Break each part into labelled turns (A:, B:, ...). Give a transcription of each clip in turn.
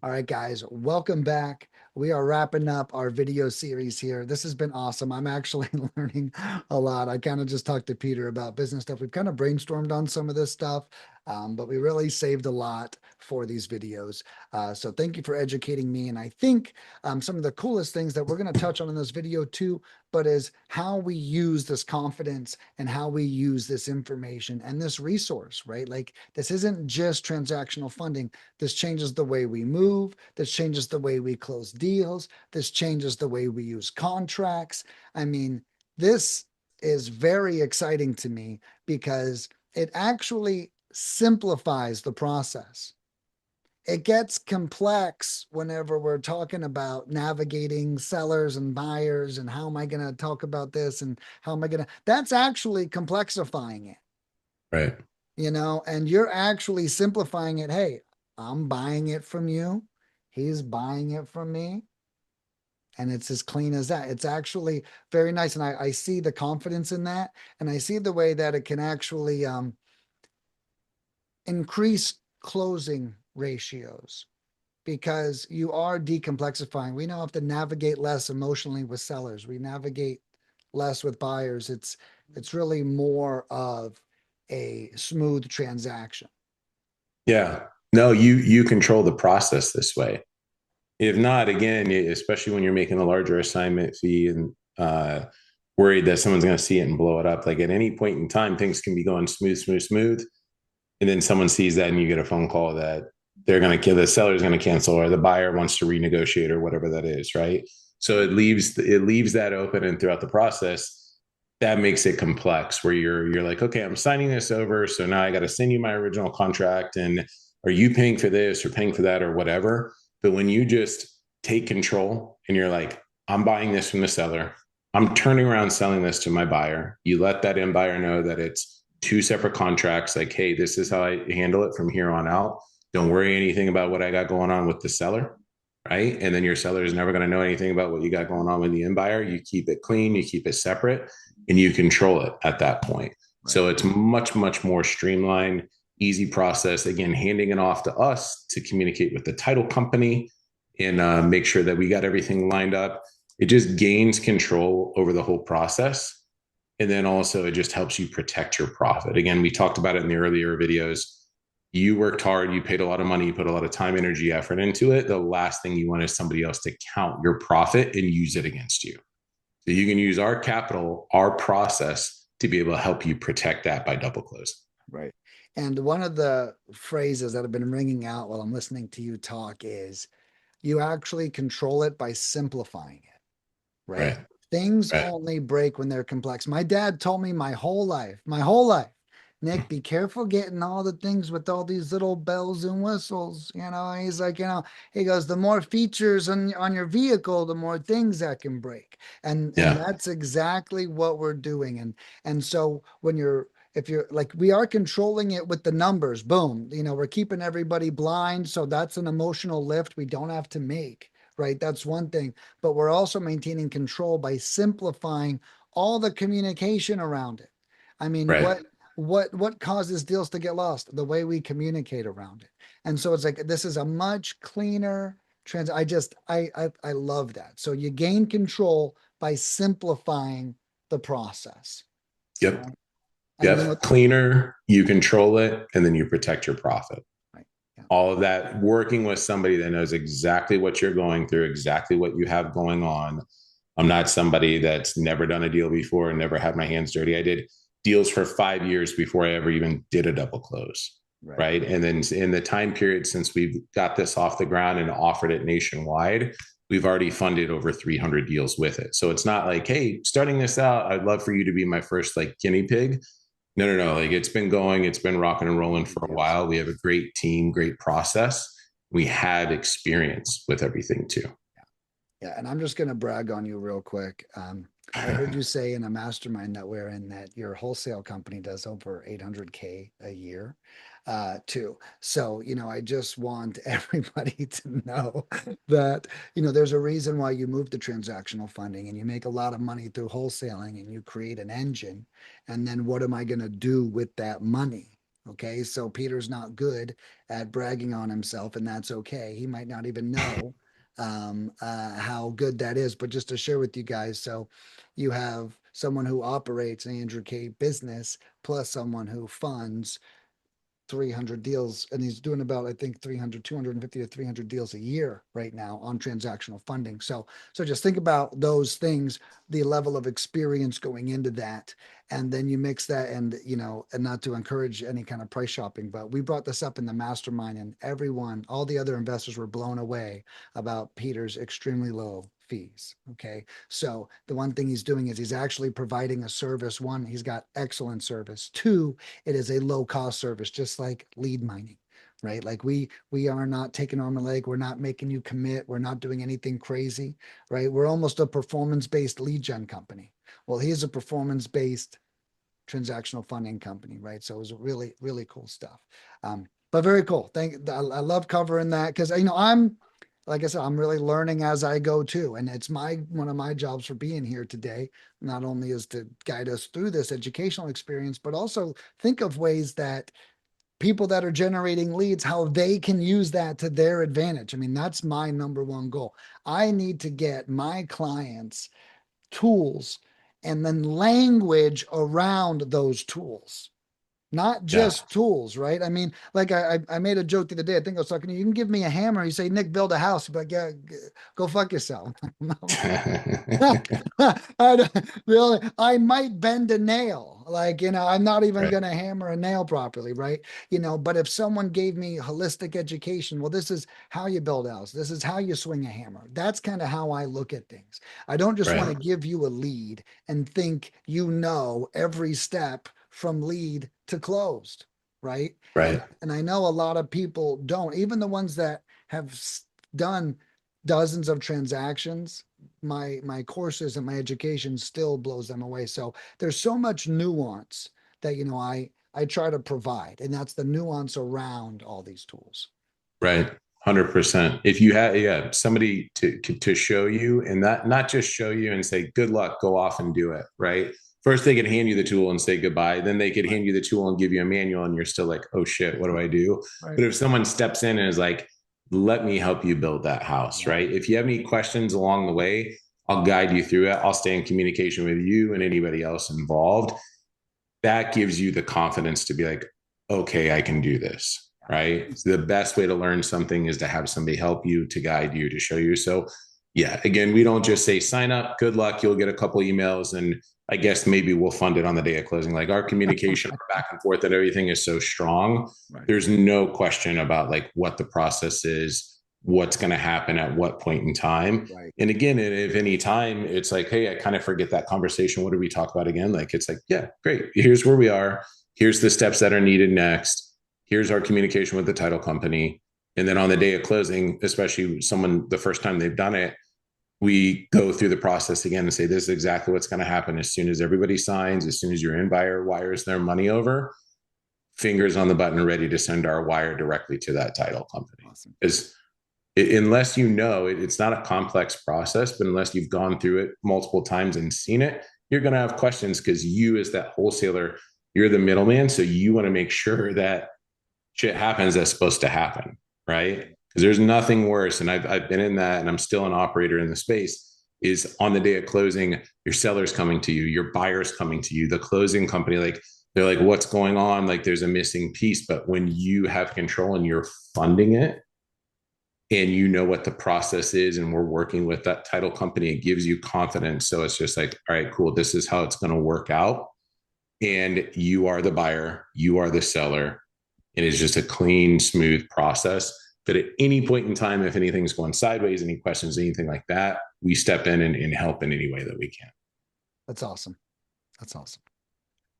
A: All right, guys, welcome back. We are wrapping up our video series here. This has been awesome. I'm actually learning a lot. I kind of just talked to Peter about business stuff. We've kind of brainstormed on some of this stuff, but we really saved a lot for these videos. So thank you for educating me. And I think some of the coolest things that we're going to touch on in this video too, but is how we use this confidence and how we use this information and this resource, right? Like this isn't just transactional funding. This changes the way we move. This changes the way we close deals. This changes the way we use contracts. I mean, this is very exciting to me because it actually simplifies the process. It gets complex whenever we're talking about navigating sellers and buyers and how am I going to talk about this and how am I going to, that's actually complexifying it,
B: Right.
A: and you're actually simplifying it. Hey, I'm buying it from you. He's buying it from me. And it's as clean as that. It's actually very nice. And I see the confidence in that. And I see the way that it can actually increase closing ratios because you are decomplexifying. We now have to navigate less emotionally with sellers. We navigate less with buyers. It's really more of a smooth transaction.
B: Yeah. No, you control the process this way. If not, again, especially when you're making a larger assignment fee and worried that someone's going to see it and blow it up. Like at any point in time, things can be going smooth, smooth, smooth, and then someone sees that and you get a phone call that they're going to kill, the seller's going to cancel, or the buyer wants to renegotiate, or whatever that is, right? So it leaves that open, and throughout the process, that makes it complex where you're like, okay, I'm signing this over, so now I got to send you my original contract, and are you paying for this or paying for that or whatever? But when you just take control and you're like, I'm buying this from the seller, I'm turning around selling this to my buyer, you let that end buyer know that it's two separate contracts, like, hey, this is how I handle it from here on out, don't worry anything about what I got going on with the seller, right? And then your seller is never going to know anything about what you got going on with the end buyer. You keep it clean, you keep it separate, and you control it at that point.
A: Right.
B: So it's much, much more streamlined, easy process. Again, handing it off to us to communicate with the title company and make sure that we got everything lined up. It just gains control over the whole process. And then also it just helps you protect your profit. Again, we talked about it in the earlier videos. You worked hard, you paid a lot of money, you put a lot of time, energy, effort into it. The last thing you want is somebody else to count your profit and use it against you. So you can use our capital, our process to be able to help you protect that by double close.
A: Right. And one of the phrases that have been ringing out while I'm listening to you talk is you actually control it by simplifying it, right?
B: Right.
A: Things
B: Right.
A: only break when they're complex. My dad told me my whole life, Nick, be careful getting all the things with all these little bells and whistles. He's like, he goes, the more features on your vehicle, the more things that can break. And
B: Yeah.
A: that's exactly what we're doing. And so if you're like, we are controlling it with the numbers, boom, we're keeping everybody blind. So that's an emotional lift we don't have to make, right? That's one thing. But we're also maintaining control by simplifying all the communication around it. I mean,
B: Right.
A: what causes deals to get lost? The way we communicate around it. And so it's like this is a much cleaner I love that. So you gain control by simplifying the process.
B: Yep.
A: Right? And
B: Yep. Cleaner, you control it, and then you protect your profit.
A: right. Yeah.
B: All of that working with somebody that knows exactly what you're going through, exactly what you have going on. I'm not somebody that's never done a deal before and never had my hands dirty. I did deals for 5 years before I ever even did a double close.
A: Right.
B: Right. And then in the time period since we've got this off the ground and offered it nationwide, we've already funded over 300 deals with it. So it's not like, hey, starting this out, I'd love for you to be my first like guinea pig. No, no, no. Like it's been going, it's been rocking and rolling for a
A: Yes.
B: while. We have a great team, great process. We have experience with everything too.
A: Yeah, and I'm just going to brag on you real quick. I heard you say in a mastermind that we're in that your wholesale company does over 800K a year, too. So, I just want everybody to know that, there's a reason why you move to transactional funding and you make a lot of money through wholesaling and you create an engine. And then what am I going to do with that money? Okay, so Peter's not good at bragging on himself, and that's okay. He might not even know how good that is. But just to share with you guys, so you have someone who operates an Andrew K business plus someone who funds 300 deals, and he's doing about, I think, 300, 250 to 300 deals a year right now on transactional funding. So just think about those things, the level of experience going into that, and then you mix that, and and not to encourage any kind of price shopping, but we brought this up in the mastermind, and everyone, all the other investors were blown away about Peter's extremely low fees. Okay, so the one thing he's doing is he's actually providing a service. One, he's got excellent service. Two, it is a low cost service, just like lead mining, right? Like we are not taking arm and leg. We're not making you commit. We're not doing anything crazy, right? We're almost a performance based lead gen company. Well, he's a performance based transactional funding company, right? So it was really, really cool stuff. But very cool. I love covering that because I'm, like I said, I'm really learning as I go too. And it's one of my jobs for being here today, not only is to guide us through this educational experience, but also think of ways that people that are generating leads, how they can use that to their advantage. I mean, that's my number one goal. I need to get my clients tools and then language around those tools, not
B: Yeah.
A: just tools, right? I mean, like I made a joke the other day. I think I was talking to you. You can give me a hammer. You say, Nick, build a house. But yeah, go fuck yourself. I really, I might bend a nail. Like, I'm not even
B: Right.
A: going to hammer a nail properly, right? But if someone gave me holistic education, well, this is how you build a house. This is how you swing a hammer. That's kind of how I look at things. I don't just want to
B: Right.
A: give you a lead and think every step from lead to closed, right? And
B: Right.
A: and I know a lot of people don't, even the ones that have done dozens of transactions. My courses and my education still blows them away. So there's so much nuance that I try to provide, and that's the nuance around all these tools.
B: Right. 100%. If you had, yeah, somebody to show you, and that not just show you and say, good luck, go off and do it. Right. First, they could hand you the tool and say goodbye. Then they could
A: Right.
B: hand you the tool and give you a manual, and you're still like, oh shit, what do I do?
A: Right.
B: But if someone steps in and is like, let me help you build that house,
A: Yeah.
B: right? If you have any questions along the way, I'll guide you through it. I'll stay in communication with you and anybody else involved. That gives you the confidence to be like, okay, I can do this, right? So the best way to learn something is to have somebody help you, to guide you, to show you. So, yeah, again, we don't just say sign up, good luck, you'll get a couple emails, and I guess maybe we'll fund it on the day of closing. Like our communication, our back and forth, and everything is so strong.
A: Right.
B: There's no question about like what the process is, what's going to happen at what point in time.
A: Right.
B: And again, if any time it's like, hey, I kind of forget that conversation. What did we talk about again? Like, it's like, yeah, great. Here's where we are. Here's the steps that are needed next. Here's our communication with the title company. And then on the day of closing, especially someone the first time they've done it, we go through the process again and say, this is exactly what's going to happen as soon as everybody signs, as soon as your end buyer wires their money over, fingers on the button, ready to send our wire directly to that title company.
A: Awesome.
B: Because unless it's not a complex process, but unless you've gone through it multiple times and seen it, you're going to have questions because you, as that wholesaler, you're the middleman. So you want to make sure that shit happens that's supposed to happen, right? Because there's nothing worse. And I've been in that, and I'm still an operator in the space. Is on the day of closing, your seller's coming to you, your buyer's coming to you, the closing company, like they're like, what's going on? Like there's a missing piece. But when you have control and you're funding it, and you know what the process is, and we're working with that title company, it gives you confidence. So it's just like, all right, cool, this is how it's going to work out, and you are the buyer, you are the seller, and it's just a clean, smooth process. But at any point in time, if anything's going sideways, any questions, anything like that, we step in and help in any way that we can.
A: That's awesome. That's awesome.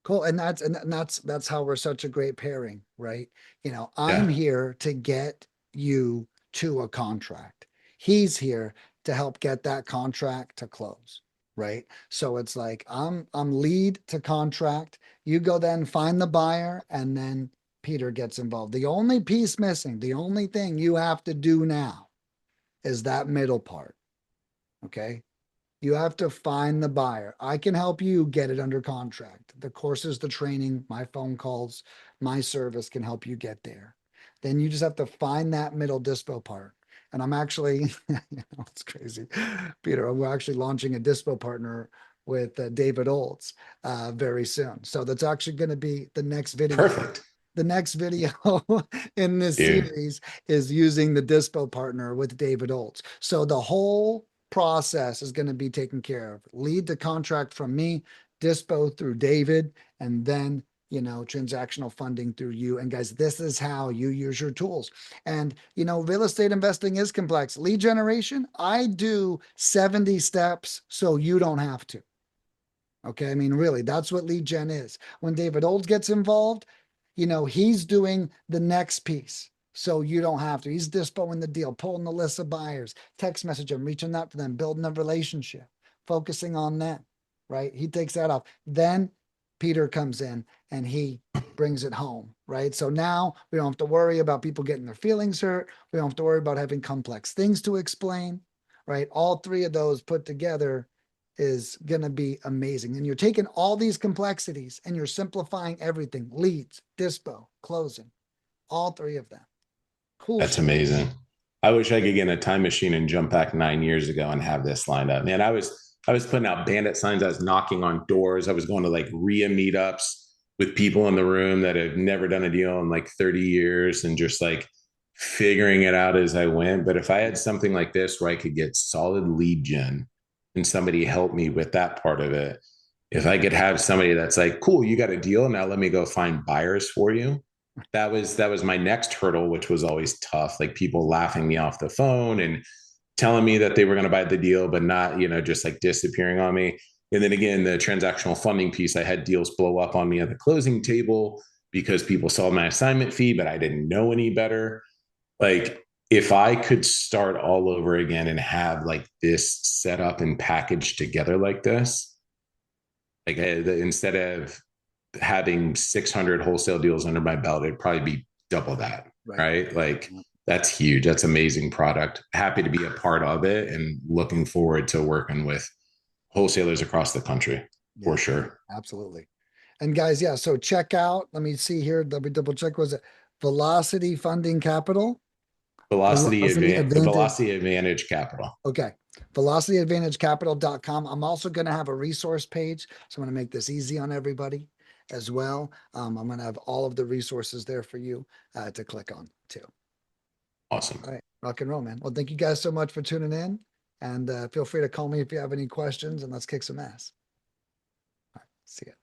A: Cool. And that's how we're such a great pairing, right? I'm
B: Yeah.
A: here to get you to a contract. He's here to help get that contract to close, right? So it's like I'm lead to contract. You go then find the buyer, and then Peter gets involved. The only piece missing, the only thing you have to do now is that middle part. Okay. You have to find the buyer. I can help you get it under contract. The courses, the training, my phone calls, my service can help you get there. Then you just have to find that middle dispo part. And I'm actually, it's crazy, Peter. We're actually launching a dispo partner with David Olds very soon. So that's actually going to be the next video.
B: Perfect.
A: The next video in this
B: Dude,
A: series is using the dispo partner with David Olds. So the whole process is going to be taken care of. Lead to contract from me, dispo through David, and then transactional funding through you. And guys, this is how you use your tools. And real estate investing is complex. Lead generation, I do 70 steps so you don't have to. Okay. I mean, really, that's what lead gen is. When David Olds gets involved, he's doing the next piece. So you don't have to. He's dispoing the deal, pulling the list of buyers, text message them, reaching out to them, building a relationship, focusing on them, right? He takes that off. Then Peter comes in and he brings it home, right? So now we don't have to worry about people getting their feelings hurt. We don't have to worry about having complex things to explain, right? All three of those put together is going to be amazing. And you're taking all these complexities and you're simplifying everything: leads, dispo, closing, all three of them. Cool
B: that's
A: shit.
B: amazing. I wish I could get in a time machine and jump back 9 years ago and have this lined up. Man, I was putting out bandit signs. I was knocking on doors. I was going to like RIA meetups with people in the room that have never done a deal in like 30 years and just like figuring it out as I went. But if I had something like this where I could get solid lead gen and somebody help me with that part of it, if I could have somebody that's like, cool, you got a deal. Now let me go find buyers for you. That was my next hurdle, which was always tough. Like people laughing me off the phone and telling me that they were going to buy the deal, but not, just like disappearing on me. And then again, the transactional funding piece, I had deals blow up on me at the closing table because people saw my assignment fee, but I didn't know any better. Like if I could start all over again and have like this set up and packaged together like this, like instead of having 600 wholesale deals under my belt, it'd probably be double that.
A: Right.
B: Right. Like that's huge. That's amazing product. Happy to be a part of it and looking forward to working with wholesalers across the country
A: Yeah,
B: for sure.
A: absolutely. And guys, yeah, so check out, let me see here, let me double check. Was it Velocity Funding Capital? Velocity Advantage.
B: Velocity Advantage Capital.
A: Okay. VelocityAdvantageCapital.com. I'm also going to have a resource page. So I'm going to make this easy on everybody as well. I'm going to have all of the resources there for you to click on too.
B: Awesome.
A: All right. Rock and roll, man. Well, thank you guys so much for tuning in. And feel free to call me if you have any questions, and let's kick some ass. All right. See ya.